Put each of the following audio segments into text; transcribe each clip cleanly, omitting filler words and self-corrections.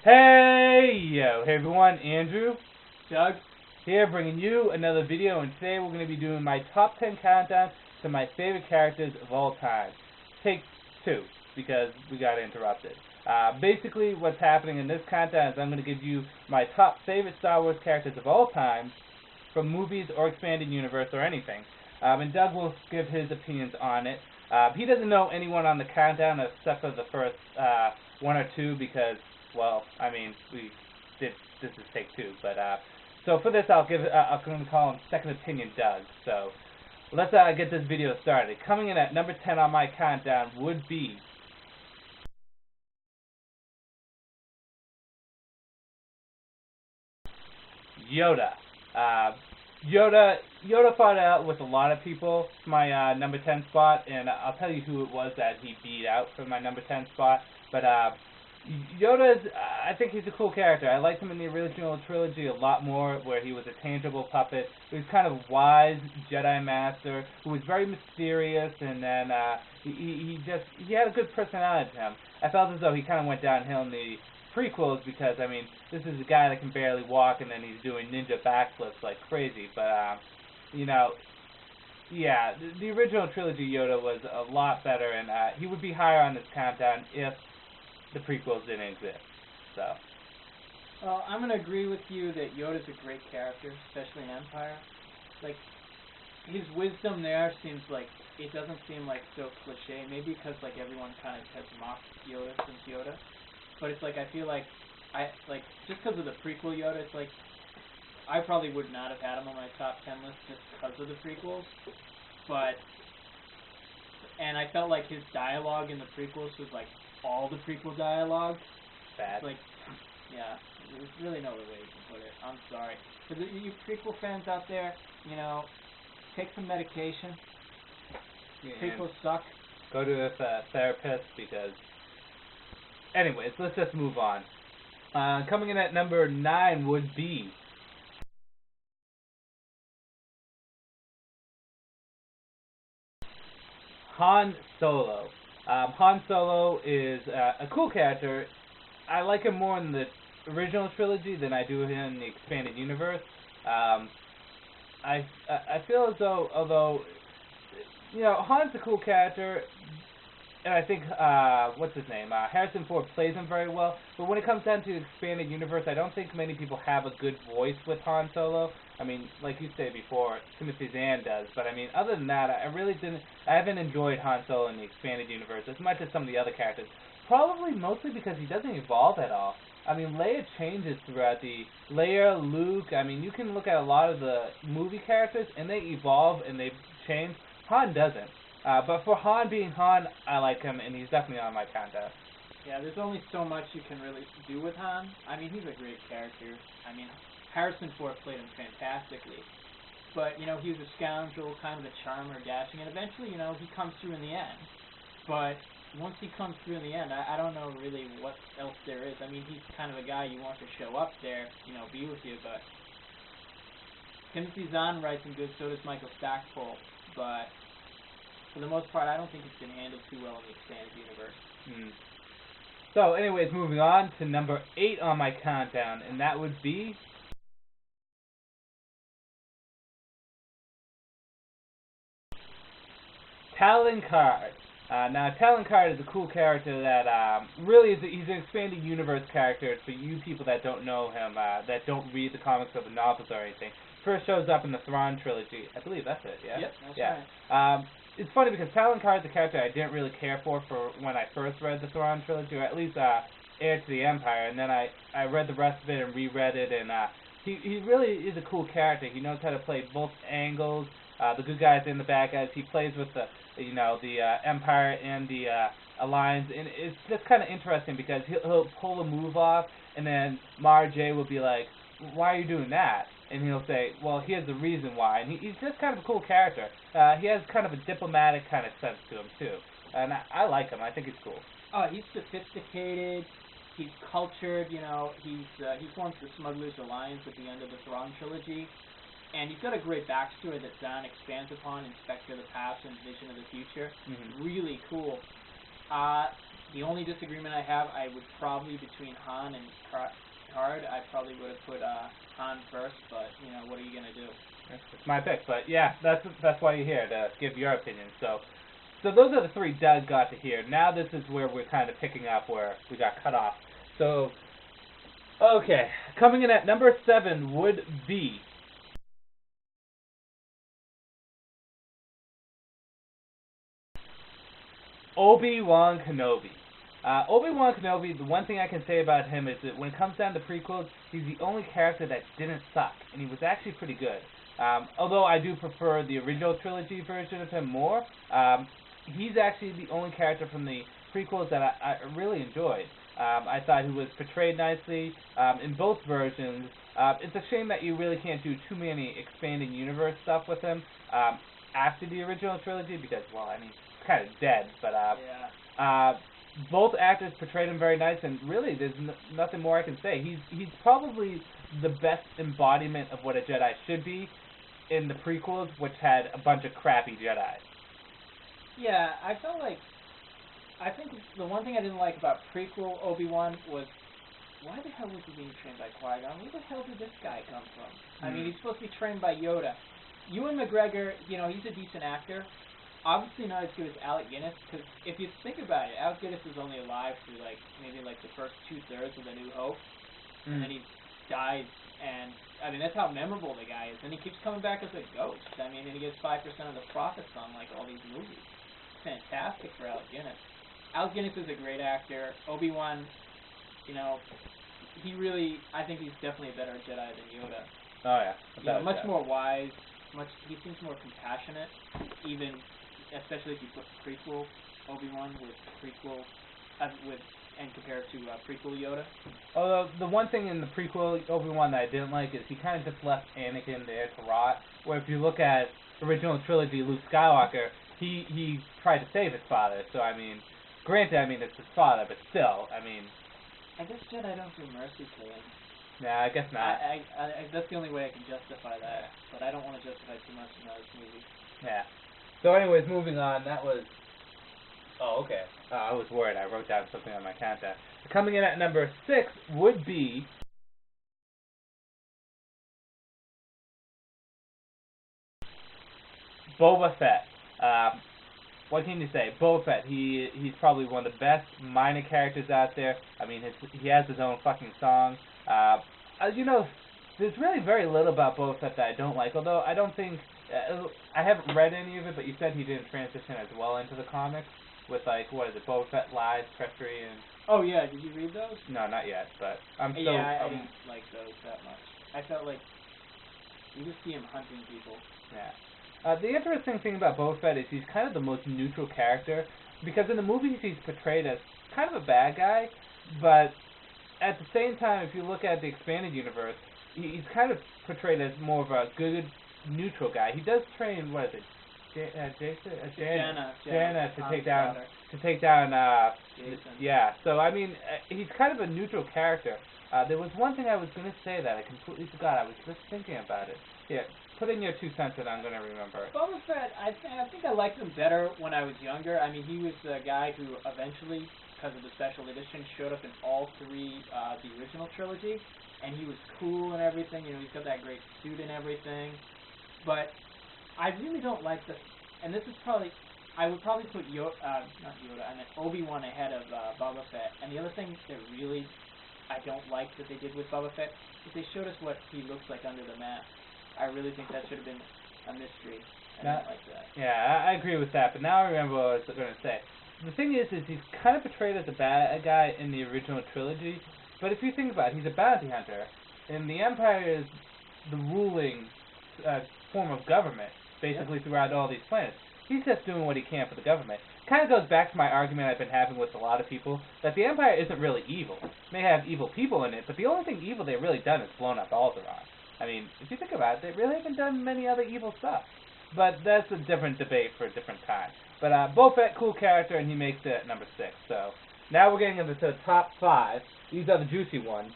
Hey everyone, Andrew, Doug, here bringing you another video, and today we're going to be doing my top 10 countdown to my favorite characters of all time. Take 2, because we got interrupted. Basically what's happening in this countdown is I'm going to give you my top favorite Star Wars characters of all time, from movies or expanded universe or anything. And Doug will give his opinions on it. He doesn't know anyone on the countdown except for the first 1 or 2 because, well, I mean, this is take 2, but so for this I'm going to call him Second Opinion Doug. So let's get this video started. Coming in at number 10 on my countdown would be Yoda. Yoda fought out with a lot of people for my number 10 spot, and I'll tell you who it was that he beat out for my number 10 spot. But I think he's a cool character. I liked him in the original trilogy a lot more, where he was a tangible puppet. He was kind of a wise Jedi Master who was very mysterious, and then he had a good personality to him. I felt as though he kind of went downhill in the prequels because, I mean, this is a guy that can barely walk and then he's doing ninja backflips like crazy. But, you know, yeah, the original trilogy Yoda was a lot better, and he would be higher on this countdown if the prequels didn't exist. So. Well, I'm going to agree with you that Yoda's a great character, especially in Empire. Like, his wisdom there seems like, it doesn't seem like so cliche. Maybe because, like, everyone kind of has mocked Yoda since Yoda. But it's like, I feel like, just because of the prequel Yoda, it's like, I probably would not have had him on my top 10 list just because of the prequels. And I felt like his dialogue in the prequels was like all the prequel dialogue. Bad. Like, yeah, there's really no other way you can put it. I'm sorry. For you prequel fans out there, you know, take some medication. Prequels suck. Go to a therapist because... Anyways, let's just move on. Coming in at number 9 would be Han Solo. Han Solo is a cool character. I like him more in the original trilogy than I do in the expanded universe. I feel as though, although, you know, Han's a cool character, and I think, what's his name? Harrison Ford plays him very well. But when it comes down to the expanded universe, I don't think many people have a good voice with Han Solo. I mean, like you said before, Timothy Zahn does. But I mean, other than that, I haven't enjoyed Han Solo in the expanded universe as much as some of the other characters. Probably mostly because he doesn't evolve at all. I mean, Leia changes throughout Leia, Luke. I mean, you can look at a lot of the movie characters, and they evolve and they change. Han doesn't. But for Han being Han, I like him, and he's definitely on my countdown. Yeah, there's only so much you can really do with Han. I mean, he's a great character. I mean, Harrison Ford played him fantastically. But, you know, he was a scoundrel, kind of a charmer, dashing, and eventually, you know, he comes through in the end. But once he comes through in the end, I don't know really what else there is. I mean, he's kind of a guy you want to show up there, you know, be with you, but Timothy Zahn writes him good, so does Michael Stackpole, but for the most part, I don't think it's been handled too well in the expanded universe. So, anyways, moving on to number 8 on my countdown, and that would be Talon Cards. Now, Talon Card is a cool character that really he's an expanded universe character for you people that don't know him, that don't read the comics or the novels or anything. First shows up in the Thrawn trilogy. I believe that's it, yeah? Yep, that's right. It's funny because Talon Card is a character I didn't really care for when I first read the Thrawn trilogy, or at least Heir to the Empire, and then I read the rest of it and reread it, and he really is a cool character. He knows how to play both angles, the good guys and the bad guys. He plays with the Empire and the Alliance, and it's just kind of interesting because he'll pull a move off, and then Mara J will be like, "Why are you doing that?" And he'll say, "Well, here's the reason why." And he's just kind of a cool character. He has kind of a diplomatic kind of sense to him too, and I like him. I think he's cool. Oh, he's sophisticated. He's cultured. You know, he forms the Smugglers Alliance at the end of the Thrawn trilogy, and he's got a great backstory that Zahn expands upon in Spectre of the Past and Vision of the Future. Really cool. The only disagreement I have, I would probably between Han and Card. I probably would have put Han first, but you know, what are you gonna do? It's my pick, but yeah, that's why you're here, to give your opinion. So those are the three Doug got to hear. Now this is where we're kind of picking up where we got cut off. So, okay, coming in at number 7 would be Obi-Wan Kenobi. Obi-Wan Kenobi, the one thing I can say about him is that when it comes down to prequels, he's the only character that didn't suck, and he was actually pretty good. Although I do prefer the original trilogy version of him more, he's actually the only character from the prequels that I really enjoyed. I thought he was portrayed nicely in both versions. It's a shame that you really can't do too many expanding universe stuff with him after the original trilogy because, well, I mean, it's kind of dead. But both actors portrayed him very nice, and really, there's nothing more I can say. He's probably the best embodiment of what a Jedi should be in the prequels, which had a bunch of crappy Jedi. Yeah, I think the one thing I didn't like about prequel Obi-Wan was, why the hell was he being trained by Qui-Gon? Where the hell did this guy come from? I mean, he's supposed to be trained by Yoda. Ewan McGregor, you know, he's a decent actor. Obviously not as good as Alec Guinness, because if you think about it, Alec Guinness was only alive through, maybe the first 2/3 of A New Hope, and then he dies, and, I mean, that's how memorable the guy is, and he keeps coming back as a ghost. I mean, and he gets 5% of the profits on, all these movies. Fantastic for Alec Guinness. Alec Guinness is a great actor. Obi-Wan, you know, I think he's definitely a better Jedi than Yoda. Oh, yeah. You know, much more wise, he seems more compassionate, especially if you put prequel Obi-Wan with prequel, and compare it to prequel Yoda. Although, the one thing in the prequel Obi-Wan that I didn't like is he kind of just left Anakin there to rot, where if you look at original trilogy Luke Skywalker, he tried to save his father, so I mean, granted, I mean, it's his father, but still, I mean... I guess Jedi don't do mercy killing. Nah, I guess not. I that's the only way I can justify that, but I don't want to justify too much in this movie. Yeah. So anyways, moving on, that was... Oh, okay. I was worried. I wrote down something on my countdown. Coming in at number 6 would be... Boba Fett. What can you say? Boba Fett, he's probably one of the best minor characters out there. I mean, he has his own fucking song. You know, there's really very little about Boba Fett that I don't like, although I don't think... I haven't read any of it, but you said he didn't transition as well into the comics with, what is it, Boba Fett Lies, Treachery, and... Oh, yeah, did you read those? No, not yet, but I'm still... Yeah, I didn't like those that much. I felt like you just see him hunting people. Yeah. The interesting thing about Boba Fett is he's kind of the most neutral character, because in the movies he's portrayed as kind of a bad guy, but at the same time, if you look at the expanded universe, he's kind of portrayed as more of a good, neutral guy. He does train, what is it, Jana to take down, Jason. Yeah, so I mean, he's kind of a neutral character. There was one thing I was going to say that I completely forgot. I was just thinking about it. Yeah, put in your 2 cents and I'm going to remember it. Boba Fett, I think I liked him better when I was younger. I mean, he was the guy who eventually, because of the special edition, showed up in all 3, the original trilogy, and he was cool and everything. You know, he's got that great suit and everything. But I really don't like and this is probably, I would probably put not Yoda, I meant Obi-Wan ahead of Boba Fett. And the other thing that really I don't like that they did with Boba Fett is they showed us what he looks like under the mask. I really think that should have been a mystery. I don't like that. Yeah, I agree with that, but now I remember what I was going to say. The thing is he's kind of portrayed as a bad guy in the original trilogy, but if you think about it, he's a bounty hunter, and the Empire is the ruling form of government, basically, throughout all these planets. He's just doing what he can for the government. Kind of goes back to my argument I've been having with a lot of people, that the Empire isn't really evil. It may have evil people in it, but the only thing evil they've really done is blown up Alderaan. I mean, if you think about it, they really haven't done many other evil stuff. But that's a different debate for a different time. But Boba Fett, cool character, and he makes it at number 6. So now we're getting into the top 5. These are the juicy ones.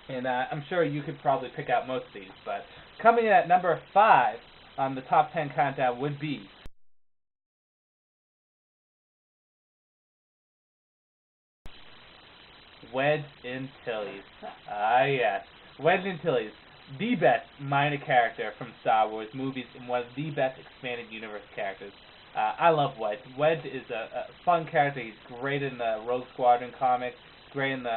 And I'm sure you could probably pick out most of these. But coming in at number 5 on the top 10 countdown would be Wedge Antilles. Ah, yes. Wedge Antilles, the best minor character from Star Wars movies and one of the best expanded universe characters. I love Wedge. Wedge is a fun character. He's great in the Rogue Squadron comics, great in the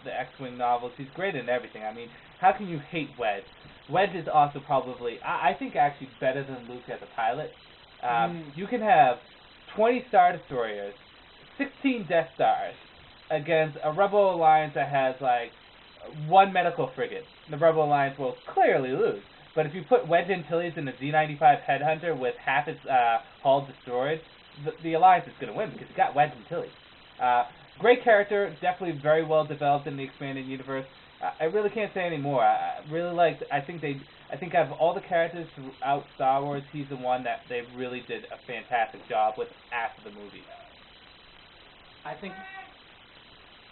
X-Wing novels. He's great in everything. I mean, how can you hate Wedge? Wedge is also probably, I think, actually better than Luke as a pilot. You can have 20 Star Destroyers, 16 Death Stars, against a Rebel Alliance that has, like, one medical frigate. The Rebel Alliance will clearly lose. But if you put Wedge Antilles in a Z-95 Headhunter with half its hull destroyed, the Alliance is going to win because you got Wedge Antilles. Great character, definitely very well developed in the expanded universe. I really can't say any more. I really liked. I think out of all the characters throughout Star Wars, he's the one that they really did a fantastic job with after the movie. I think.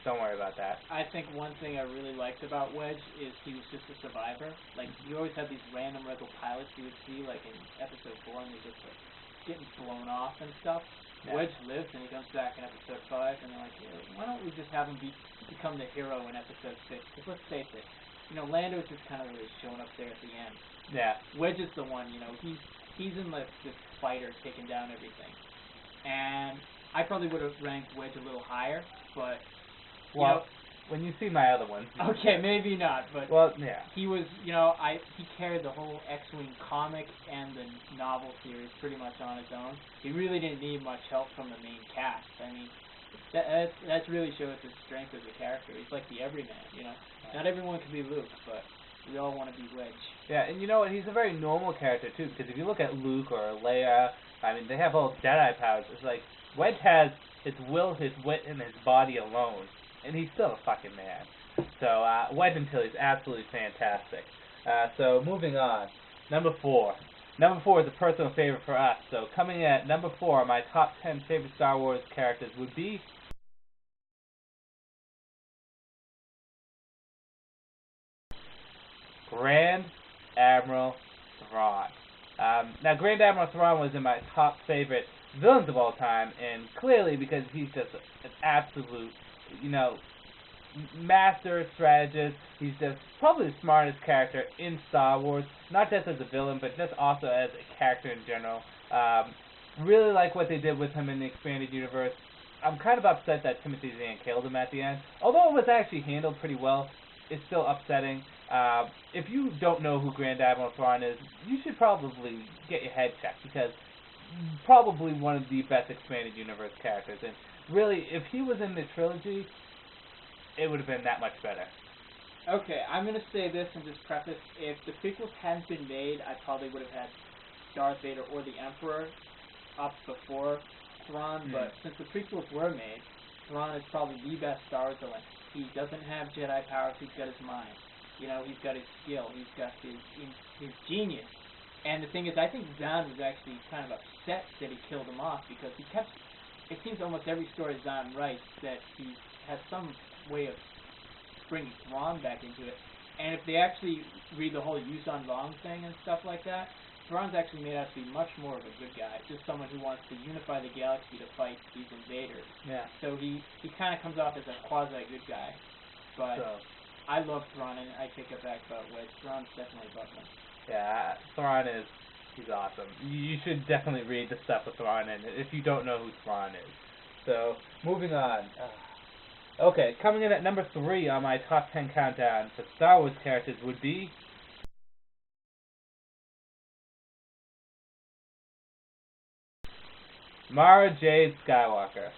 Don't worry about that. I think one thing I really liked about Wedge is he was just a survivor. Like, you always have these random rebel pilots you would see, like in Episode 4, and they're just like getting blown off and stuff. Yeah. Wedge lives, and he comes back in Episode 5, and they're like, yeah, why don't we just have him become the hero in Episode 6? Because let's face it, you know, Lando's just kind of really showing up there at the end. Yeah. Wedge is the one, you know, he's in this fighter taking down everything. And I probably would have ranked Wedge a little higher, but well, when you see my other ones. Okay, maybe not, but well, yeah. He was, you know, he carried the whole X-Wing comic and the novel series pretty much on his own. He really didn't need much help from the main cast. I mean, that really shows his strength as a character. He's like the everyman, you know. Not everyone can be Luke, but we all want to be Wedge. Yeah, and you know what? He's a very normal character too, because if you look at Luke or Leia, I mean, they have all Jedi powers. It's like Wedge has his will, his wit, and his body alone. And he's still a fucking man. So, Wedge Antilles is absolutely fantastic. So, moving on. Number 4. Number 4 is a personal favorite for us. So, coming at number 4, my top 10 favorite Star Wars characters would be Grand Admiral Thrawn. Now, Grand Admiral Thrawn was in my top favorite villains of all time, and clearly because he's just an absolute, you know, master strategist. He's just probably the smartest character in Star Wars, not just as a villain, but just also as a character in general. Really like what they did with him in the expanded universe. I'm kind of upset that Timothy Zahn killed him at the end. Although it was actually handled pretty well, it's still upsetting. If you don't know who Grand Admiral Thrawn is, you should probably get your head checked, because probably one of the best expanded universe characters. And really, if he was in the trilogy, it would have been that much better. Okay, I'm going to say this and just preface, if the prequels hadn't been made, I probably would have had Darth Vader or the Emperor up before Thrawn, but since the prequels were made, Thrawn is probably the best Star Wars villain. He doesn't have Jedi powers, he's got his mind. You know, he's got his skill, he's got his genius. And the thing is, I think Zahn was actually kind of upset that he killed him off, because he kept, it seems almost every story Zahn writes that he has some way of bringing Thrawn back into it. And if they actually read the whole Yuuzhan Vong thing and stuff like that, Thrawn's actually made out to be much more of a good guy, just someone who wants to unify the galaxy to fight these invaders. Yeah. So he kind of comes off as a quasi-good guy. But I love Thrawn, and I take it back about Wedge. Thrawn's definitely above him. Yeah, Thrawn he's awesome. You should definitely read the stuff with Thrawn in it if you don't know who Thrawn is. So, moving on. Okay, coming in at number 3 on my top 10 countdown for Star Wars characters would be Mara Jade Skywalker.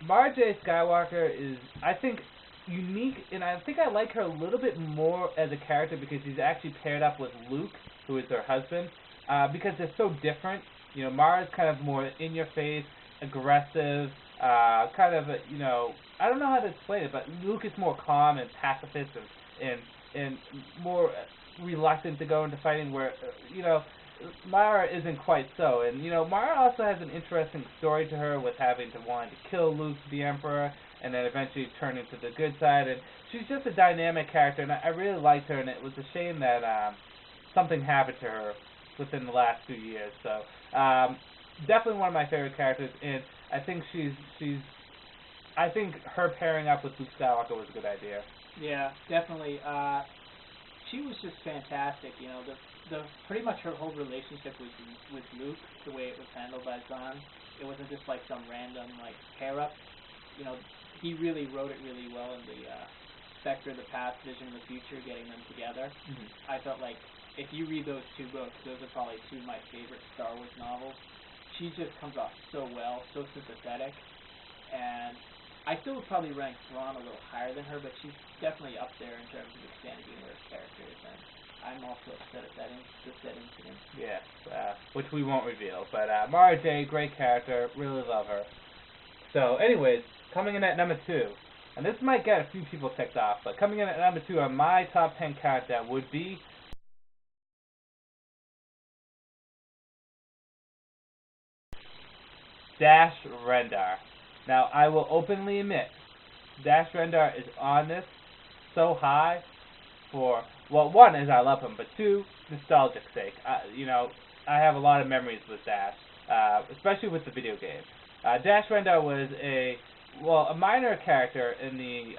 Mara Jade Skywalker is, I think, unique, and I think I like her a little bit more as a character because she's actually paired up with Luke, who is her husband, because they're so different. You know, Mara's kind of more in-your-face, aggressive, kind of, you know, I don't know how to explain it, but Luke is more calm and pacifist and more reluctant to go into fighting, where, you know, Mara isn't quite so. And, you know, Mara also has an interesting story to her with having to want to kill Luke, the Emperor, and then eventually turn into the good side. And she's just a dynamic character, and I really liked her, and it was a shame that something happened to her within the last few years. So, definitely one of my favorite characters, and I think I think her pairing up with Luke Skywalker was a good idea. Yeah, definitely. She was just fantastic. You know, the pretty much her whole relationship with Luke, the way it was handled by Thrawn, it wasn't just like some random like pair up. You know, he really wrote it really well in the Spectre, the Past, Vision, the Future, getting them together. Mm-hmm. I felt like if you read those two books, those are probably two of my favorite Star Wars novels. She just comes off so well, so sympathetic, and I still would probably rank Thrawn a little higher than her, but she's definitely up there in terms of expanded universe characters, and I'm also upset at that incident. Yes, which we won't reveal, but Mara Jade, great character, really love her. So, anyways, coming in at number 2, and this might get a few people ticked off, but coming in at number 2 on my top 10 countdown would be Dash Rendar. Now, I will openly admit, Dash Rendar is on this so high for, well, one is I love him, but two, nostalgic sake. You know, I have a lot of memories with Dash, especially with the video game. Dash Rendar was a minor character in the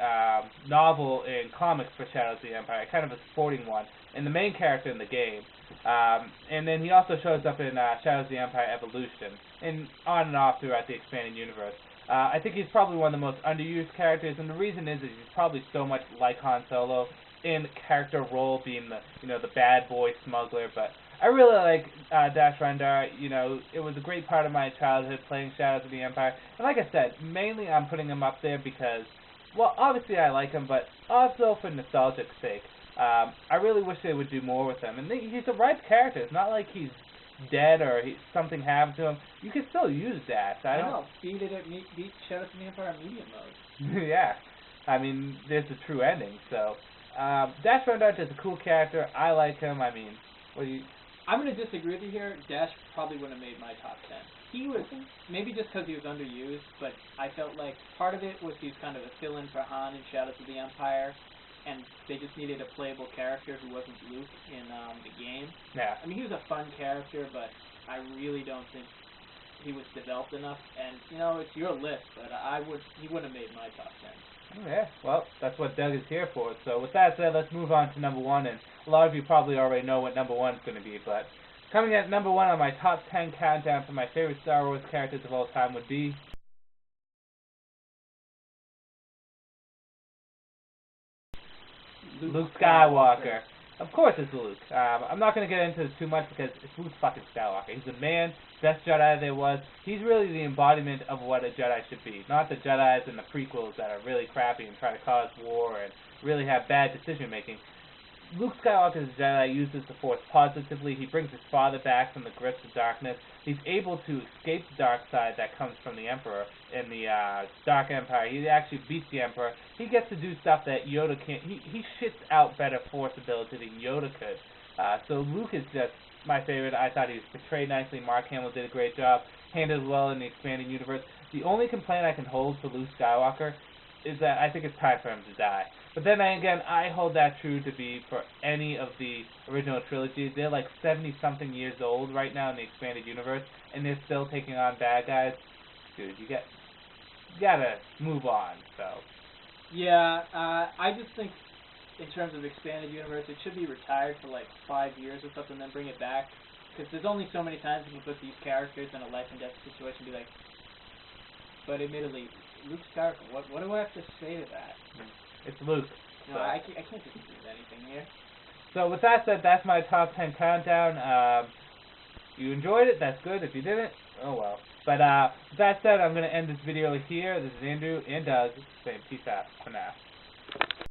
novel and comics for Shadows of the Empire, kind of a supporting one, and the main character in the game. And then he also shows up in Shadows of the Empire Evolution, and on and off throughout the expanded universe. I think he's probably one of the most underused characters, and the reason is he's probably so much like Han Solo in character role, being the bad boy smuggler. But I really like Dash Rendar. You know, it was a great part of my childhood playing Shadows of the Empire, and like I said, mainly I'm putting him up there because, well, obviously I like him, but also for nostalgic sake. I really wish they would do more with him, and he's a ripe character. It's not like he's dead or something happened to him. You can still use Dash. I know. Beat Shadows of the Empire medium mode. Yeah. I mean, there's the true ending. So, Dash Rendar is a cool character. I like him. I mean, I'm going to disagree with you here. Dash probably wouldn't have made my top 10. He was, maybe just because he was underused, but I felt like part of it was he was kind of a fill-in for Han in Shadows of the Empire, and they just needed a playable character who wasn't Luke in the game. Yeah. I mean, he was a fun character, but I really don't think he was developed enough. And, you know, it's your list, but he wouldn't have made my top 10. Yeah, well, that's what Doug is here for. So with that said, let's move on to number 1. And a lot of you probably already know what number 1 is going to be, but coming at number 1 on my top 10 countdown for my favorite Star Wars characters of all time would be Luke Skywalker. Of course it's Luke. I'm not going to get into this too much because it's Luke fucking Skywalker. He's the man, best Jedi there was. He's really the embodiment of what a Jedi should be. Not the Jedis and the prequels that are really crappy and try to cause war and really have bad decision making. Luke Skywalker is a Jedi that uses the Force positively. He brings his father back from the grips of darkness. He's able to escape the dark side that comes from the Emperor in the Dark Empire. He actually beats the Emperor. He gets to do stuff that Yoda can't. He shits out better Force ability than Yoda could. So Luke is just my favorite. I thought he was portrayed nicely. Mark Hamill did a great job. Handled well in the expanded universe. The only complaint I can hold for Luke Skywalker is that I think it's time for him to die. But then again, I hold that true to be for any of the original trilogies. They're like 70-something years old right now in the expanded universe, and they're still taking on bad guys. Dude, you gotta move on. So. Yeah, I just think in terms of expanded universe, it should be retired for like 5 years or something, then bring it back. Because there's only so many times you can put these characters in a life and death situation and be like, but admittedly, Luke Skywalker, what do I have to say to that? It's Luke. No, I can't disagree with anything here. So with that said, that's my top 10 countdown. You enjoyed it, that's good. If you didn't, oh well. But with that said, I'm going to end this video here. This is Andrew and Doug saying peace out for now.